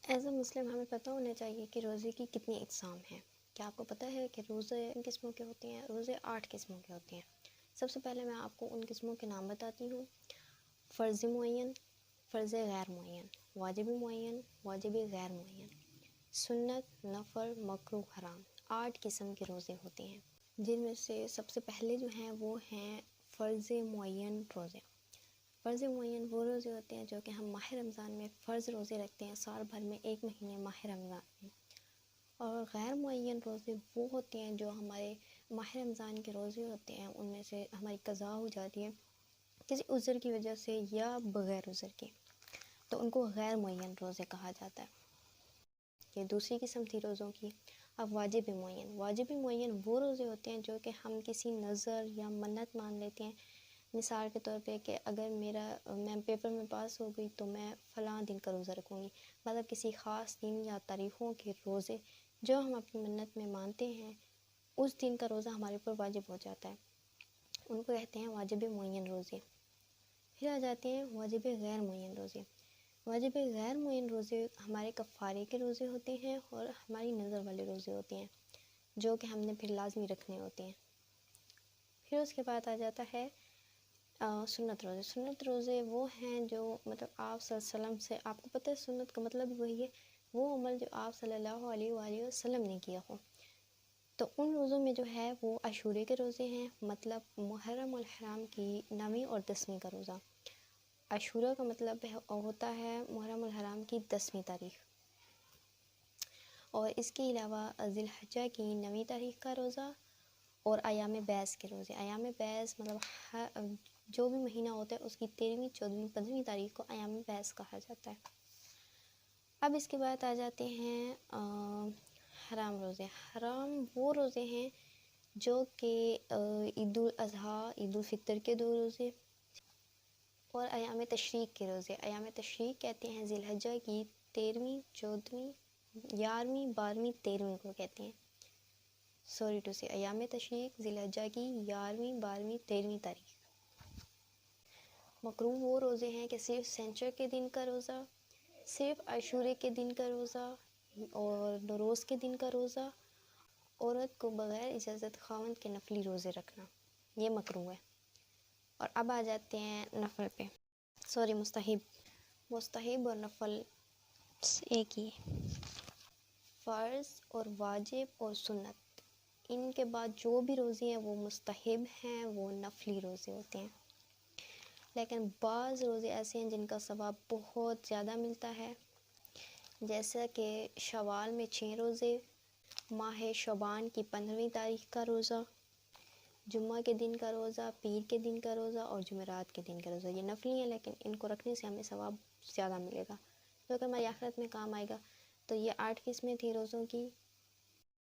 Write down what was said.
As a مسلم ہمیں پتہ ہونا چاہیے کہ روزے کی کتنی اقسام ہیں۔ کیا آپ کو پتہ ہے کہ روزے کن قسموں کے ہوتے ہیں؟ روزے 8 قسموں کے ہوتے ہیں۔ سب سے پہلے میں آپ کو ان قسموں کے نام بتاتی ہوں۔ فرض معین، فرض غیر معین، واجب معین، واجب غیر معین، سنت، نفل، مکروہ، حرام۔ 8 قسم کے روزے ہوتے ہیں، جن میں سے سب سے پہلے جو ہیں وہ ہیں فرض معین روزے۔ فرض معین وہ روزے ہوتے ہیں جو کہ ہم ماہ رمضان میں فرض روزے رکھتے ہیں، سال بھر میں ایک مہینے ماہ رمضان میں۔ اور غیر معین روزے وہ ہوتے ہیں جو ہمارے ماہ رمضان کے روزے ہوتے ہیں، ان میں سے ہماری قضا ہو جاتی ہے کسی عذر کی وجہ سے یا بغیر عذر کے، تو ان کو غیر معین روزے کہا جاتا ہے۔ یہ دوسری قسم تھی روزوں کی۔ اب واجب معین۔ واجب معین وہ روزے ہوتے ہیں جو کہ ہم کسی نظر یا منت مان لیتے ہیں، مثال کے طور پہ کہ اگر میں پیپر میں پاس ہو گئی تو میں فلاں دن کا روزہ رکھوں گی، مطلب کسی خاص دن یا تاریخوں کے روزے جو ہم اپنی منت میں مانتے ہیں، اس دن کا روزہ ہمارے اوپر واجب ہو جاتا ہے، ان کو کہتے ہیں واجب معین روزے۔ پھر آ جاتے ہیں واجب غیر معین روزے۔ واجب غیر معین روزے ہمارے کفارے کے روزے ہوتے ہیں اور ہماری نظر والے روزے ہوتے ہیں، جو کہ ہم نے پھر لازمی رکھنے ہوتے ہیں۔ پھر اس کے بعد آ جاتا ہے سنت روزے۔ سنت روزے وہ ہیں جو مطلب آپ صلی اللہ علیہ وسلم سے، آپ کو پتہ ہے سنت کا مطلب وہی ہے وہ عمل جو آپ صلی اللہ علیہ وآلہ وسلم نے کیا ہو۔ تو ان روزوں میں جو ہے وہ عاشورے کے روزے ہیں، مطلب محرم الحرام کی 9ویں اور 10ویں کا روزہ۔ عاشورہ کا مطلب ہوتا ہے محرم الحرام کی 10ویں تاریخ، اور اس کے علاوہ ذی الحجہ کی 9ویں تاریخ کا روزہ اور ایام بیس کے روزے۔ ایام بیس مطلب جو بھی مہینہ ہوتا ہے اس کی 13ویں، 14ویں، 15ویں تاریخ کو ایام بیس کہا جاتا ہے۔ اب اس کے بعد آ جاتے ہیں حرام روزے۔ حرام وہ روزے ہیں جو کہ عید الاضحیٰ، عید الفطر کے 2 روزے اور ایام تشریق کے روزے۔ ایام تشریق کہتے ہیں ذی الحجہ کی 13ویں، 14ویں، 11ویں، 12ویں، 13ویں کو کہتے ہیں۔ سوری ٹو سے ایام تشریق ذی الحجہ کی 11ویں، 12ویں، 13ویں تاریخ۔ مکروہ وہ روزے ہیں کہ صرف سینچر کے دن کا روزہ، صرف عاشورے کے دن کا روزہ اور نوروز کے دن کا روزہ، عورت کو بغیر اجازت خاوند کے نفلی روزے رکھنا، یہ مکروہ ہے۔ اور اب آ جاتے ہیں نفل پہ، مستحب اور نفل ایک ہی، فرض اور واجب اور سنت، ان کے بعد جو بھی روزے ہیں وہ مستحب ہیں، وہ نفلی روزے ہوتے ہیں۔ لیکن بعض روزے ایسے ہیں جن کا ثواب بہت زیادہ ملتا ہے، جیسا کہ شوال میں 6 روزے، ماہ شعبان کی 15ویں تاریخ کا روزہ، جمعہ کے دن کا روزہ، پیر کے دن کا روزہ اور جمعرات کے دن کا روزہ۔ یہ نفلی ہیں لیکن ان کو رکھنے سے ہمیں ثواب زیادہ ملے گا، جو کہ ہماری آخرت میں کام آئے گا۔ تو یہ 8 قسمیں تھی روزوں کی۔